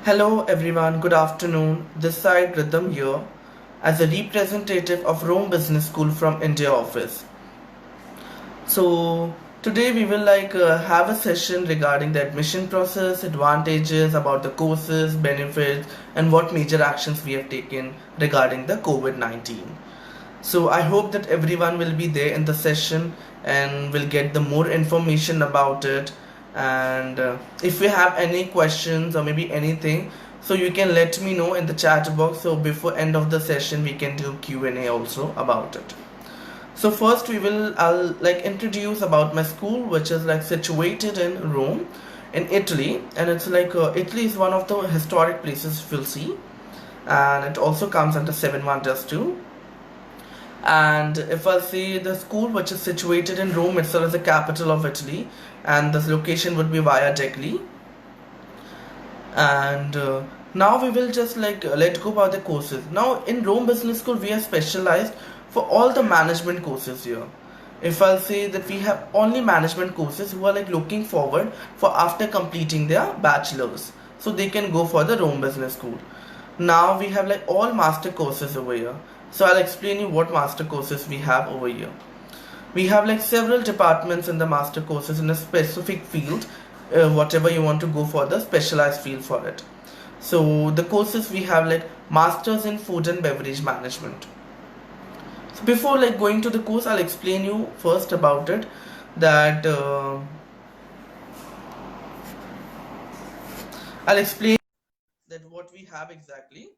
Hello everyone, good afternoon. This side Rhythm here as a representative of Rome Business School from India office. So today we will have a session regarding the admission process, advantages about the courses, benefits and what major actions we have taken regarding the COVID-19. So I hope that everyone will be there in the session and will get the more information about it. And if you have any questions or maybe anything, so you can let me know in the chat box. So before end of the session, we can do Q&A also about it. So first I'll introduce about my school, which is like situated in Rome, in Italy, and it's Italy is one of the historic places you'll see, and it also comes under seven wonders too. And if I say the school, which is situated in Rome itself, is the capital of Italy, and this location would be Via Degli. And now we will just let go about the courses. Now in Rome Business School, we are specialized for all the management courses here. If I'll say that we have only management courses who are like looking forward for after completing their bachelor's, so they can go for the Rome Business School. Now we have like all master courses over here. So I'll explain you what master courses we have over here. We have like several departments in the master courses in a specific field, whatever you want to go for the specialized field for it. So the courses we have like masters in food and beverage management. So before like going to the course, I'll explain you first about it, that I'll explain that what we have exactly.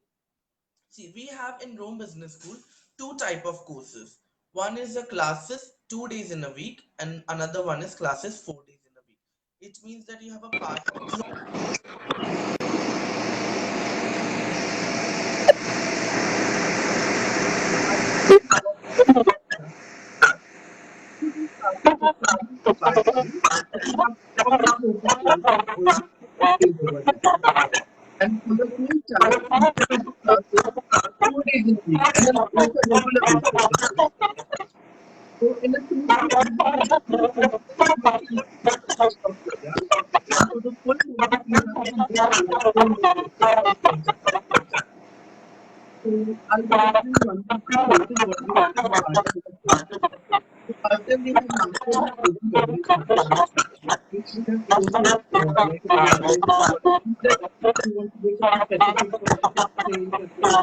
See, we have in Rome Business School two type of courses. One is the classes 2 days in a week, and another one is classes 4 days in a week. It means that you have a part and for the full child, 4 days in a week, and then it's a regular basis. So in a two days, so the full so I'll explain one of the courses what we have started. So first time we have master in food and beverage management, which we have chosen like a that you want to go for specific sales.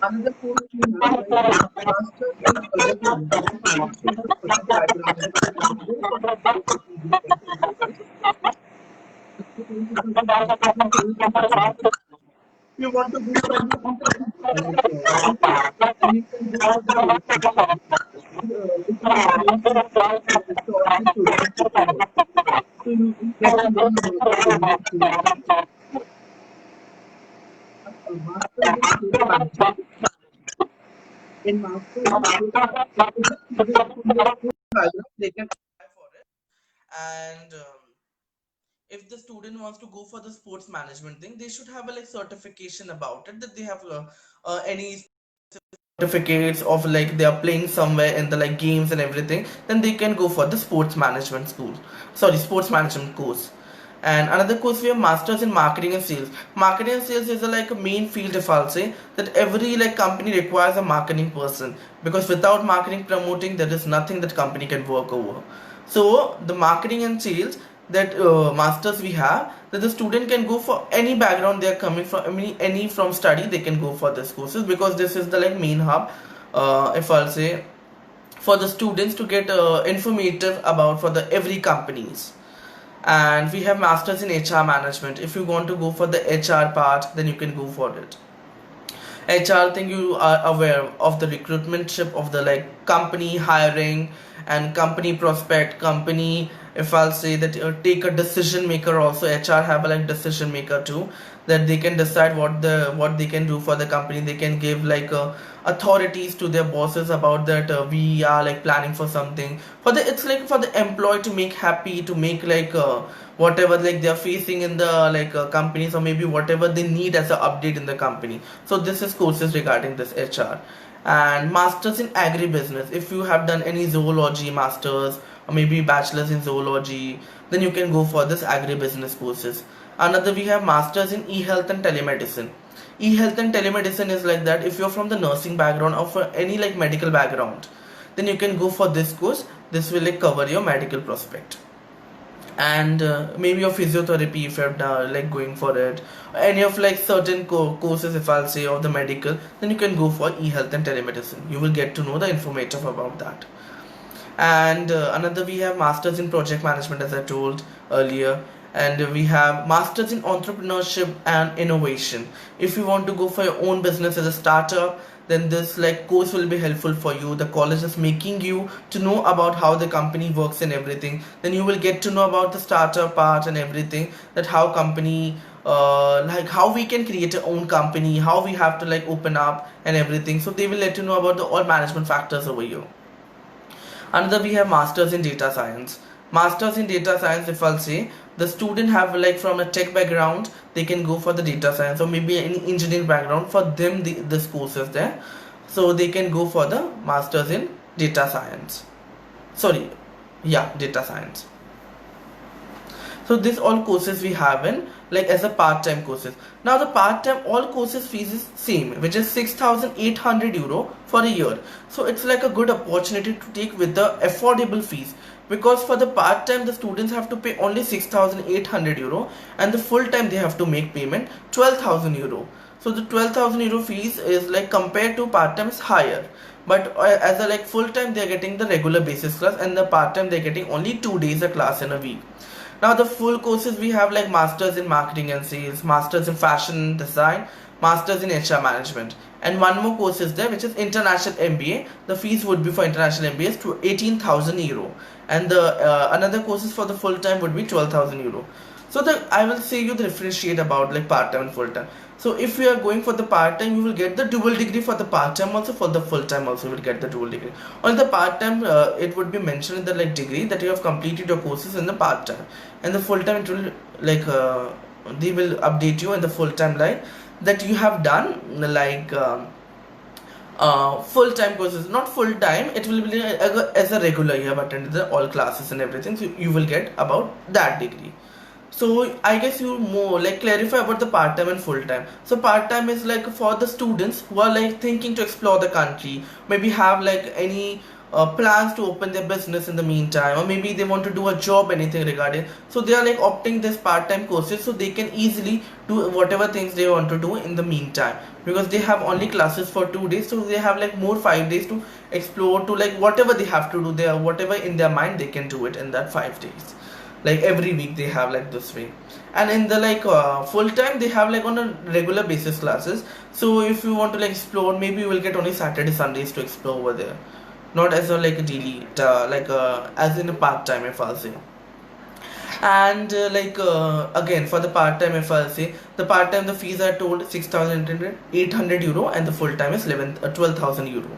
Another course we have like master in budget management, which is a background. You want to go for and you can go for so you get to learn about in master they can apply for it. And if the student wants to go for the sports management thing, they should have a like certification about it, that they have any certificates of like they are playing somewhere in the like games and everything, then they can go for the sports management school, sorry, sports management course. And another course we have masters in marketing and sales. Marketing and sales is a like a main field, if I'll say that every like company requires a marketing person, because without marketing promoting, there is nothing that company can work over. So the marketing and sales, that masters we have, that the student can go for any background they are coming from, any from study, they can go for this courses, because this is the like main hub, if I'll say, for the students to get informative about for the every companies. And we have masters in HR management. If you want to go for the HR part, then you can go for it. HR thing, you are aware of the recruitmentship of the like company hiring and company prospect company. If I'll say that take a decision maker also, HR have a like decision maker too, that they can decide what they can do for the company. They can give like authorities to their bosses about that we are like planning for something for the, it's like for the employee to make happy, to make like whatever like they're facing in the like companies, or maybe whatever they need as an update in the company. So this is courses regarding this HR. And masters in agribusiness, if you have done any zoology masters or maybe bachelor's in zoology, then you can go for this agribusiness courses. Another, we have masters in e-health and telemedicine. E-health and telemedicine is like that if you're from the nursing background or for any like medical background, then you can go for this course. This will like cover your medical prospect. And maybe your physiotherapy if you're like going for it, any of like certain courses if I'll say of the medical, then you can go for e-health and telemedicine. You will get to know the informative about that. And another, we have masters in project management as I told earlier, and we have masters in entrepreneurship and innovation. If you want to go for your own business as a startup, then this like course will be helpful for you. The college is making you to know about how the company works and everything. Then you will get to know about the startup part and everything, that how company like how we can create our own company, how we have to like open up and everything. So they will let you know about the all management factors over here. Another, we have masters in data science. Masters in data science, if I'll say, the student have like from a tech background, they can go for the data science, or maybe any engineering background. For them, this course is there, so they can go for the masters in data science. Sorry, yeah, data science. So this all courses we have in like as a part-time courses. Now the part-time all courses fees is same, which is 6,800 euro for a year. So it's like a good opportunity to take with the affordable fees, because for the part-time the students have to pay only 6,800 euro, and the full-time they have to make payment 12,000 euro. So the 12,000 euro fees is like compared to part-time is higher, but as a like full-time they are getting the regular basis class, and the part-time they are getting only 2 days a class in a week. Now the full courses we have like masters in marketing and sales, masters in fashion design, masters in HR management, and one more course is there which is international MBA. The fees would be for international MBAs to 18,000 euro, and the another courses for the full time would be 12,000 euro. So the I will say you the differentiate about like part time and full time. So if you are going for the part time, you will get the dual degree for the part time also, for the full time also you will get the dual degree. On the part time, it would be mentioned in the like degree that you have completed your courses in the part time, and the full time it will like they will update you in the full time like that you have done like full time courses, not full time. It will be as a regular you have attended the all classes and everything, so you will get about that degree. So I guess you more like clarify about the part-time and full-time. So part-time is like for the students who are like thinking to explore the country, maybe have like any plans to open their business in the meantime, or maybe they want to do a job, anything regarding. So they are like opting this part-time courses so they can easily do whatever things they want to do in the meantime, because they have only classes for 2 days, so they have like more 5 days to explore, to like whatever they have to do there, whatever in their mind they can do it in that 5 days. Like every week they have like this way. And in the like full time they have like on a regular basis classes. So if you want to like explore, maybe you will get only Saturday Sundays to explore over there, not as a like a daily like as in a part time if I'll say. And again for the part time if I'll say, the part time the fees are told 6,800 euro, and the full time is 12,000 euro,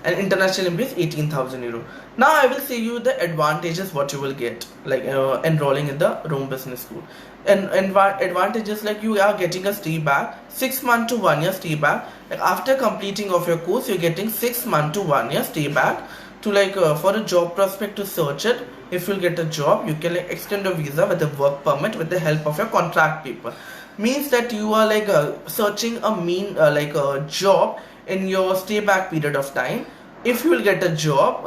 and international MBA is 18,000 euro. Now I will say you the advantages what you will get like enrolling in the Rome Business School. And advantages like you are getting a stay back 6 month to 1 year stay back. Like after completing of your course, you're getting 6 month to 1 year stay back to like for a job prospect to search it. If you'll get a job, you can like extend a visa with a work permit with the help of your contract paper. Means that you are like searching a like a job in your stay back period of time. If you will get a job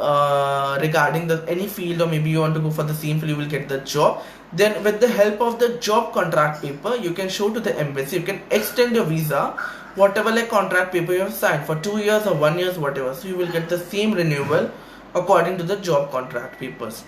regarding the any field, or maybe you want to go for the same field, you will get the job. Then with the help of the job contract paper, you can show to the embassy, you can extend your visa, whatever like contract paper you have signed for 2 years or 1 year, whatever. So you will get the same renewal according to the job contract papers.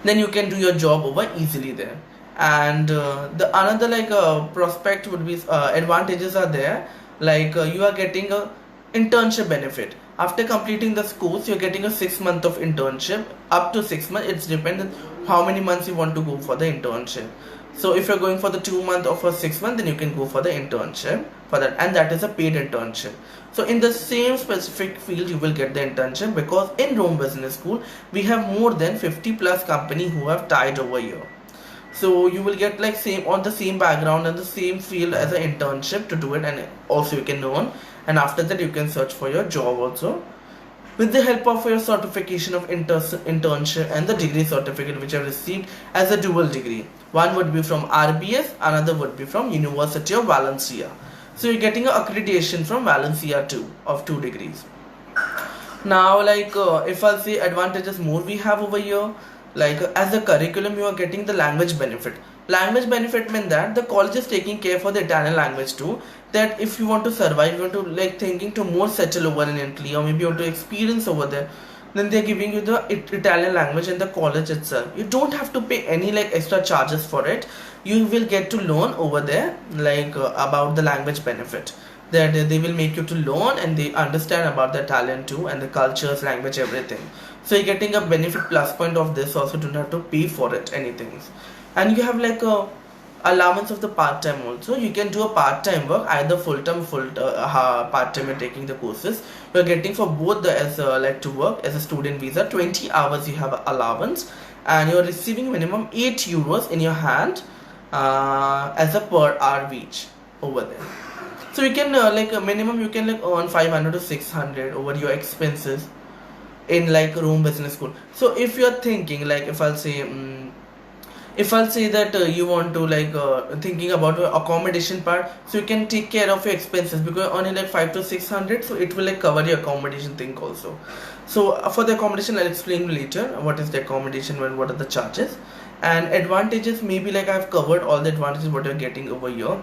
Then you can do your job over easily there. And the another like prospect would be advantages are there, like you are getting a internship benefit. After completing the course, you're getting a 6 month of internship, up to 6 months. It's dependent how many months you want to go for the internship. So if you're going for the 2 month or for 6 months, then you can go for the internship for that, and that is a paid internship. So in the same specific field you will get the internship, because in Rome Business School we have more than 50 plus company who have tied over here. So you will get like same on the same background and the same field as an internship to do it, and also you can earn, and after that you can search for your job also with the help of your certification of internship and the degree certificate which I received as a dual degree. One would be from RBS, another would be from University of Valencia. So you're getting an accreditation from Valencia too of 2 degrees. Now, if I'll say advantages more we have over here, as a curriculum, you are getting the language benefit. Language benefit means that the college is taking care for the Italian language too. That if you want to survive, you want to thinking to more settle over in Italy, or maybe you want to experience over there, then they're giving you the Italian language in the college itself. You don't have to pay any extra charges for it. You will get to learn over there about the language benefit, that they will make you to learn and they understand about the Italian too and the cultures, language, everything. So you're getting a benefit plus point of this. Also don't have to pay for it anything. And you have a allowance of the part-time also. You can do a part-time work, either full-time, part-time you're taking the courses. You're getting for both the as to work as a student visa, 20 hours you have allowance, and you're receiving minimum 8 euros in your hand as a per hour wage over there. So you can a minimum you can earn 500 to 600 over your expenses in Rome Business School. So if you're thinking if I'll say that you want to thinking about your accommodation part, so you can take care of your expenses because only 5 to 600, so it will cover your accommodation thing also. So for the accommodation I'll explain later what is the accommodation and what are the charges. And advantages, maybe I've covered all the advantages what you're getting over here.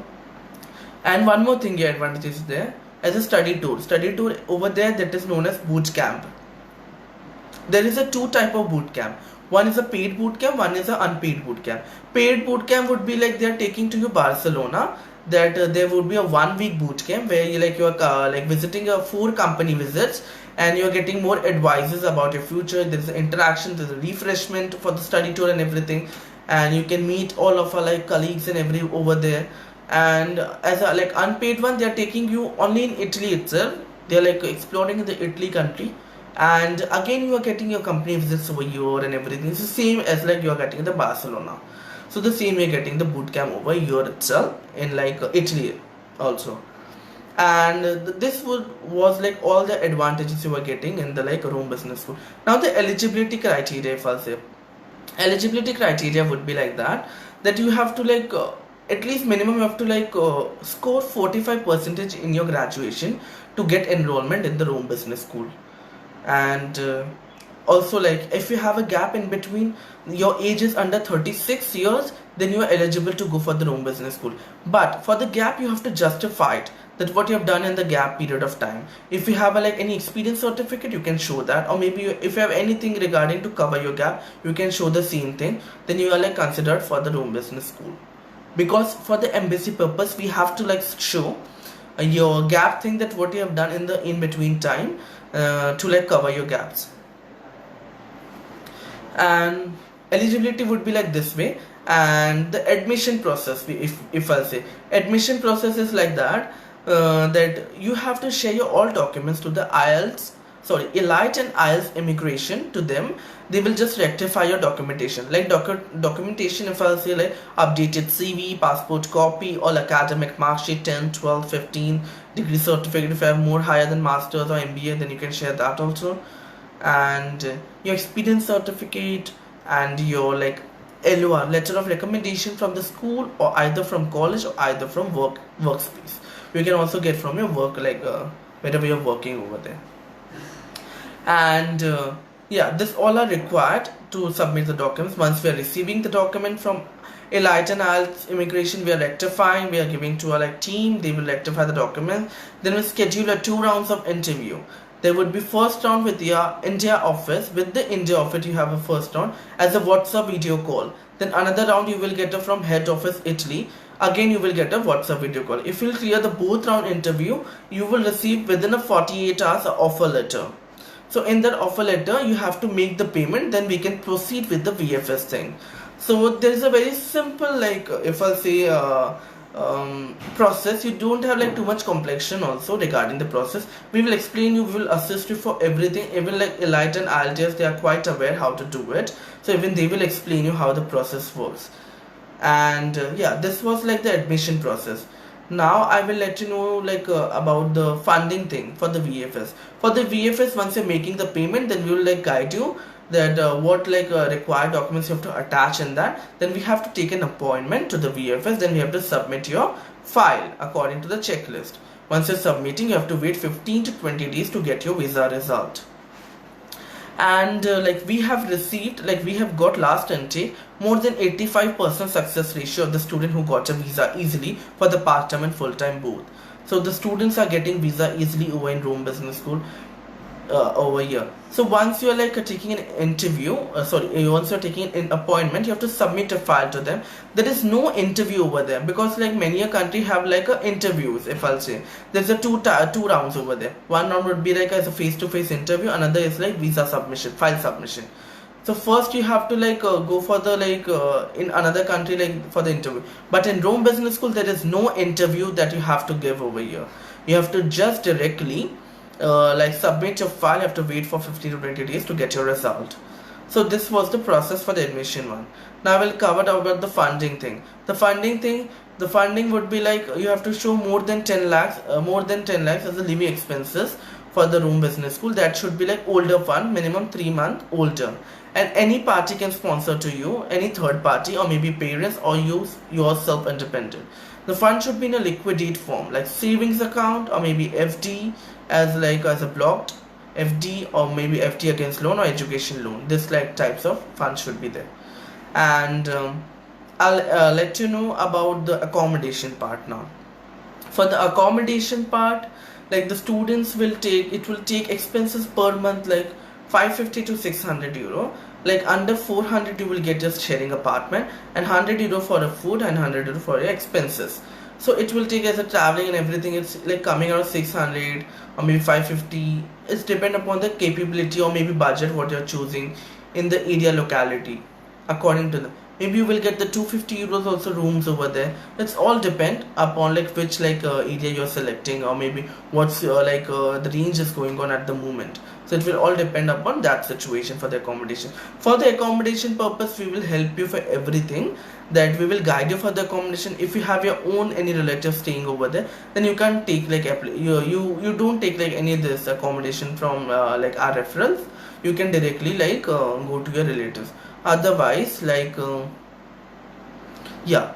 And one more thing, your advantage is there as a study tour. Study tour over there, that is known as boot camp. There is a 2 type of boot camp. One is a paid boot camp, one is an unpaid boot camp. Paid boot camp would be they are taking to you Barcelona. That there would be a 1 week boot camp where you're visiting 4 company visits, and you're getting more advices about your future. There's interaction, there's a refreshment for the study tour and everything, and you can meet all of our colleagues and every over there. And as a unpaid one, they are taking you only in Italy itself. They are exploring the Italy country, and again you are getting your company visits over here and everything. It's the same as you are getting the Barcelona. So the same you're getting the boot camp over here itself in Italy also. And this was all the advantages you were getting in the Rome Business School. Now the eligibility criteria, if I'll say, eligibility criteria would be that you have to at least minimum you have to score 45% in your graduation to get enrollment in the Rome Business School. And also if you have a gap in between, your age is under 36 years, then you are eligible to go for the Rome Business School. But for the gap you have to justify it, that what you have done in the gap period of time. If you have any experience certificate, you can show that, or maybe if you have anything regarding to cover your gap, you can show the same thing, then you are considered for the Rome Business School. Because for the embassy purpose we have to show your gap thing, that what you have done in the in between time to cover your gaps. And eligibility would be this way. And the admission process, if I'll say, admission process is that that you have to share your all documents to the Elite and IELTS immigration to them. They will just rectify your documentation, documentation, if I'll say updated CV, passport copy, all academic mark sheet, 10, 12, 15, degree certificate. If you have more higher than masters or MBA, then you can share that also. And your experience certificate and your LOR, letter of recommendation from the school, or either from college or either from workspace. You can also get from your work wherever you're working over there. And yeah, this all are required to submit the documents. Once we are receiving the document from Elite and IELTS immigration, we are rectifying, we are giving to our team, they will rectify the document. Then we schedule 2 rounds of interview. There would be first round with the India office. With the India office you have a first round as a WhatsApp video call. Then another round you will get from head office Italy. Again you will get a WhatsApp video call. If you clear the both round interview, you will receive within a 48 hours a offer letter. So in that offer letter you have to make the payment, then we can proceed with the VFS thing. So there is a very simple if I'll say process. You don't have too much complexion also regarding the process. We will explain you, we will assist you for everything. Even Elite and IELTS, they are quite aware how to do it. So even they will explain you how the process works. And yeah, this was the admission process. Now I will let you know about the funding thing for the VFS. For the VFS, once you're making the payment, then we will guide you that what required documents you have to attach in that. Then we have to take an appointment to the VFS. Then we have to submit your file according to the checklist. Once you're submitting, you have to wait 15 to 20 days to get your visa result. And we have received, we have got last intake more than 85% success ratio of the student who got a visa easily for the part-time and full-time both. So the students are getting visa easily over in Rome Business School over here. So once you're taking an interview, once you're taking an appointment, you have to submit a file to them. There is no interview over there because many a country have interviews. If I'll say there's a two rounds over there. One round would be as a face-to-face interview. Another is visa submission, file submission. So first you have to go for the in another country for the interview. But in Rome Business School there is no interview that you have to give over here. You have to just directly submit your file. You have to wait for 15 to 20 days to get your result. So this was the process for the admission one. Now I will cover about the funding thing. The funding would be you have to show more than 10 lakhs as the living expenses for the Rome Business School. That should be older fund, minimum 3 months older, and any party can sponsor to you, any third party or maybe parents or you yourself independent. The fund should be in a liquidate form like savings account or maybe FD as a blocked FD or maybe FD against loan or education loan. This types of funds should be there. And I'll let you know about the accommodation part now. For the accommodation part, the students will take expenses per month 550 to 600 euro. Under 400 you will get just sharing apartment, and 100 euro for the food and 100 euro for your expenses. So it will take as a traveling and everything, it's coming out of 600 or maybe 550. It's depend upon the capability or maybe budget what you're choosing in the area locality. According to the, maybe you will get the 250 euros also rooms over there. It's all depend upon which area you're selecting, or maybe what's the range is going on at the moment. So it will all depend upon that situation for the accommodation. For the accommodation purpose, we will help you for everything, that we will guide you for the accommodation. If you have your own any relatives staying over there, then you can take you don't take any of this accommodation from our referrals. You can directly go to your relatives. Otherwise yeah,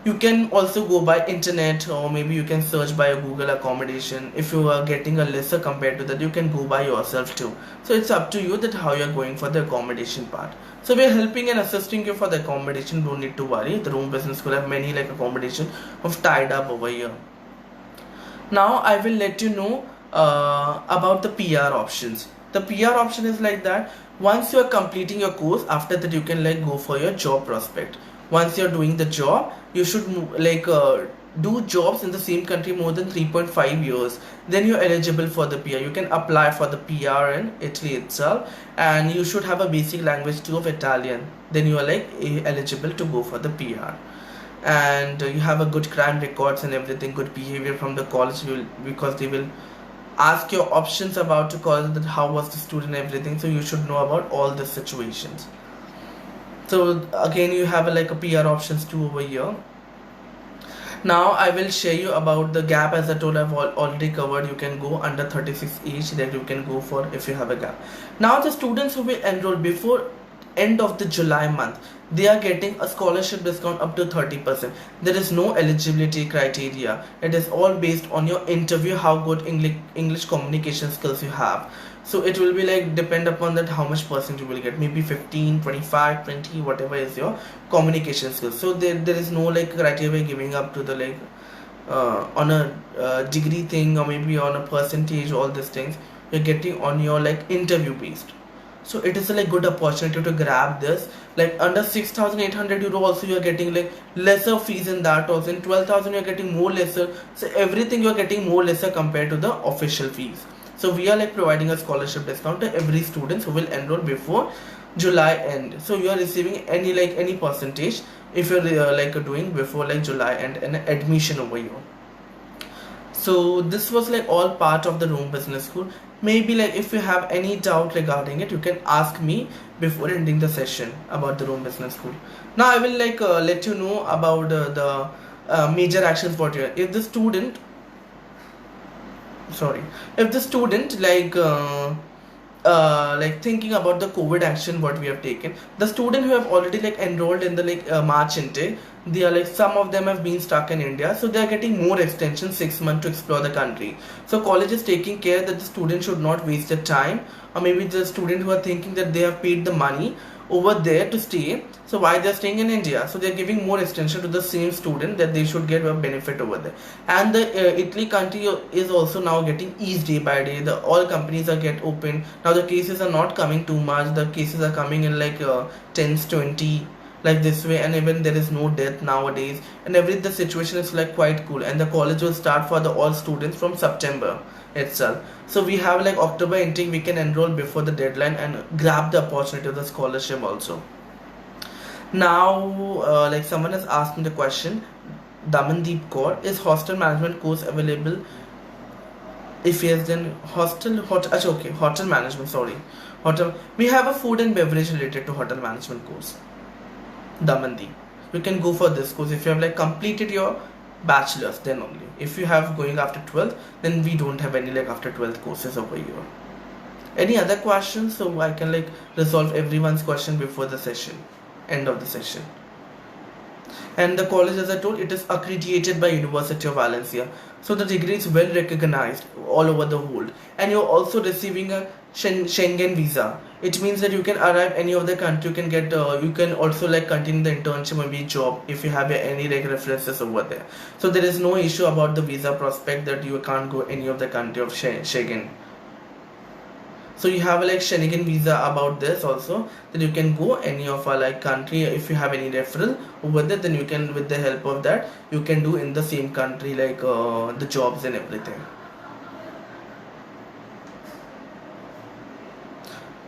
you can also go by internet, or maybe you can search by a Google accommodation. If you are getting a lesser compared to that, you can go by yourself too. So it's up to you that how you're going for the accommodation part. So we're helping and assisting you for the accommodation. Don't need to worry. The Rome Business School have many accommodation of tied up over here. Now I will let you know about the PR options. The PR option is that once you are completing your course, after that you can go for your job prospect. Once you're doing the job, you should do jobs in the same country more than 3.5 years. Then you're eligible for the PR. You can apply for the PR in Italy itself, and you should have a basic language too of Italian. Then you are eligible to go for the PR. And you have a good crime records and everything, good behavior from the college, because they will ask your options about to college, that how was the student, everything. So you should know about all the situations. So again, you have a PR options too over here. Now I will share you about the gap. As I told, I've already covered. You can go under 36 age, that you can go for if you have a gap. Now the students who will enroll before end of the July month, they are getting a scholarship discount up to 30%. There is no eligibility criteria. It is all based on your interview, how good English communication skills you have. So it will be depend upon that how much percent you will get, maybe 15, 25, 20, whatever is your communication skills. So there is no criteria giving up to the on a degree thing, or maybe on a percentage. All these things you're getting on your interview based. So it is a good opportunity to grab this. Under 6,800 euro also you are getting lesser fees in that. Also in 12,000 you are getting more lesser. So everything you are getting more lesser compared to the official fees. So we are providing a scholarship discount to every student who will enroll before July end. So you are receiving any percentage if you're doing before July end, and admission over here. So this was all part of the Rome Business School. Maybe if you have any doubt regarding it, you can ask me before ending the session about the Rome Business School. Now I will let you know about the major actions what you if the student sorry if the student like thinking about the COVID action what we have taken, the student who have already like enrolled in the March intake, they are like some of them have been stuck in India, so they are getting more extension 6 months to explore the country. So college is taking care that the student should not waste their time, or maybe the student who are thinking that they have paid the money over there to stay, so why they're staying in India, so they're giving more extension to the same student that they should get a benefit over there. And the Italy country is also now getting eased day by day. The all companies are get open now. The cases are not coming too much. The cases are coming in like 10s 20 like this way, and even there is no death nowadays, and every the situation is like quite cool. And the college will start for the all students from September itself. So we have like October intake, we can enroll before the deadline and grab the opportunity of the scholarship also. Now, like someone has asked me the question, Damandeep Kaur, is hostel management course available? If yes, then okay, hotel management, sorry. Hotel, we have a food and beverage related to hotel management course. Damandeep. You can go for this course if you have like completed your bachelor's, then only. If you have going after 12th, then we don't have any like after 12th courses over here. Any other questions, so I can like resolve everyone's question before the session, end of the session. And the college, as I told, it is accredited by University of Valencia, so the degree is well recognized all over the world. And you're also receiving a Schengen visa. It means that you can arrive any of the country, you can get you can also like continue the internship, maybe job, if you have any like references over there. So there is no issue about the visa prospect that you can't go any of the country of Schengen. So you have a like Schengen visa about this also, that you can go any of our like country. If you have any referral over there, then you can, with the help of that, you can do in the same country like the jobs and everything.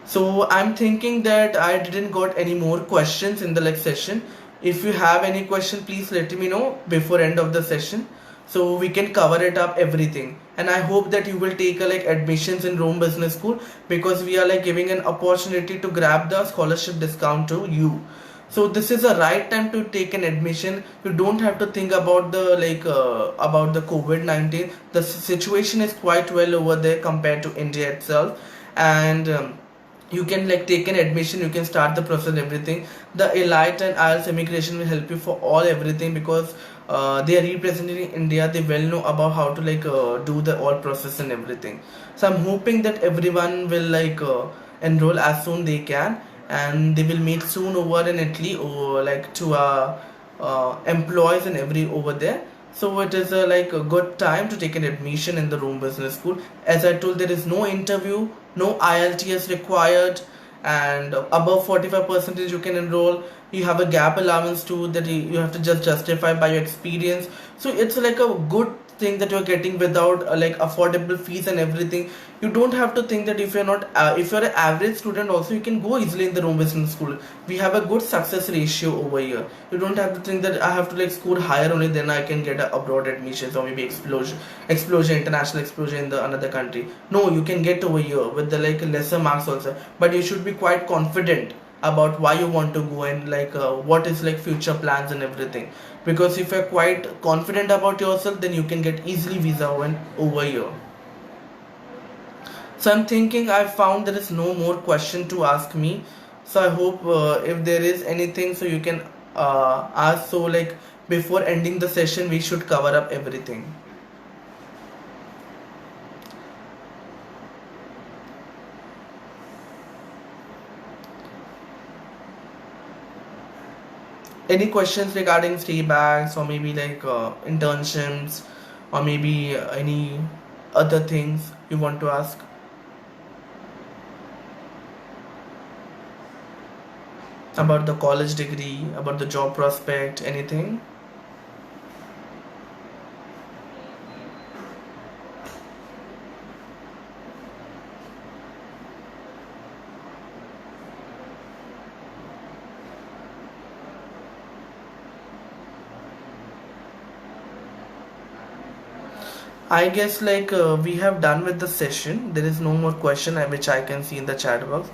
So I'm thinking that I didn't got any more questions in the like session. If you have any question, please let me know before end of the session, so we can cover it up everything. And I hope that you will take a like admissions in Rome Business School, because we are like giving an opportunity to grab the scholarship discount to you. So this is the right time to take an admission. You don't have to think about the about the COVID-19. The situation is quite well over there compared to India itself. And you can like take an admission, you can start the process, everything. The elite and IELTS immigration will help you for all everything, because they are representing India, they well know about how to like do the all process and everything. So I'm hoping that everyone will like enroll as soon they can, and they will meet soon over in Italy, or like to employees and every over there. So it is like a good time to take an admission in the Rome Business School. As I told, there is no interview, no IELTS required, and above 45% you can enroll. You have a gap allowance too, that you have to just justify by your experience. So it's like a good thing that you're getting without like affordable fees and everything. You don't have to think that if you're not if you're an average student also, you can go easily in the Rome Business School. We have a good success ratio over here. You don't have to think that I have to like score higher only then I can get a abroad admissions, or maybe explosion, international exposure in the another country. No, you can get over here with the like lesser marks also, but you should be quite confident about why you want to go, and like what is like future plans and everything. Because if you're quite confident about yourself, then you can get easily visa when over here. So I'm thinking I found there is no more question to ask me. So I hope if there is anything, so you can ask. So like before ending the session, we should cover up everything. Any questions regarding stay bags, or maybe like internships, or maybe any other things you want to ask? About the college degree, about the job prospect, anything? I guess like we have done with the session. There is no more question which I can see in the chat box.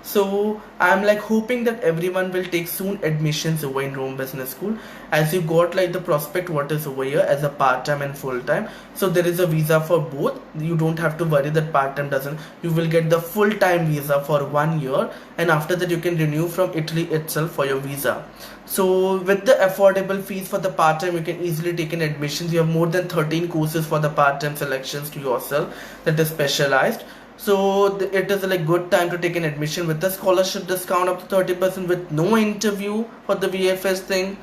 So I'm like hoping that everyone will take soon admissions over in Rome Business School, as you got like the prospect what is over here as a part-time and full-time. So there is a visa for both. You don't have to worry that part-time doesn't. You will get the full-time visa for 1 year, and after that you can renew from Italy itself for your visa. So with the affordable fees for the part-time, you can easily take in admissions. You have more than 13 courses for the part-time selections to yourself that is specialized. So it is like good time to take an admission with the scholarship discount up to 30% with no interview for the VFS thing,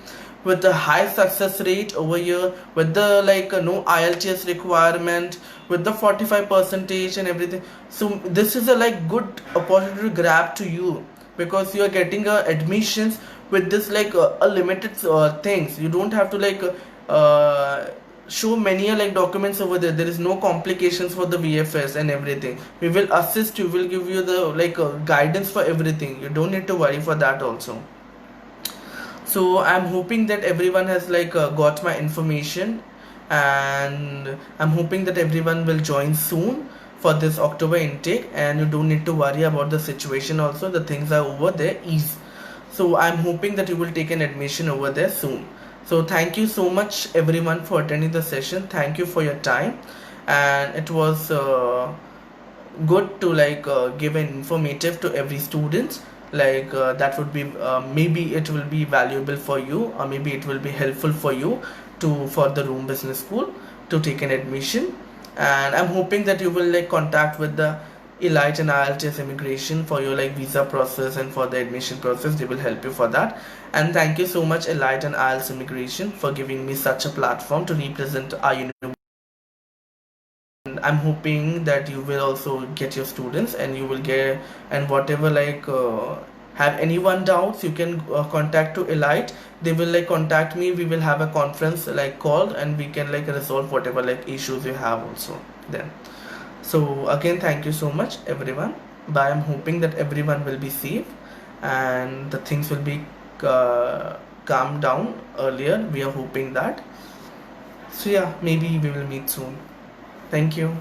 with the high success rate over here, with the like no IELTS requirement, with the 45 percentage and everything. So this is a like good opportunity to grab to you, because you are getting admissions with this like a limited things. You don't have to like show many like documents over there. There is no complications for the VFS and everything. We will assist you, will give you the like guidance for everything. You don't need to worry for that also. So I'm hoping that everyone has like got my information, and I'm hoping that everyone will join soon for this October intake, and you don't need to worry about the situation also. The things are over there ease. So I'm hoping that you will take an admission over there soon. So thank you so much everyone for attending the session. Thank you for your time, and it was good to like give an informative to every student. Like that would be maybe it will be valuable for you, or maybe it will be helpful for you to for the Rome Business School to take an admission. And I'm hoping that you will like contact with the Elite and IELTS immigration for your like visa process and for the admission process. They will help you for that. And thank you so much Elite and IELTS immigration for giving me such a platform to represent our university. I'm hoping that you will also get your students, and you will get, and whatever like have anyone doubts, you can contact to Elite. They will like contact me. We will have a conference like called, and we can like resolve whatever like issues you have also then. So again, thank you so much everyone. Bye. I'm hoping that everyone will be safe, and the things will be calmed down earlier. We are hoping that. So yeah, maybe we will meet soon. Thank you.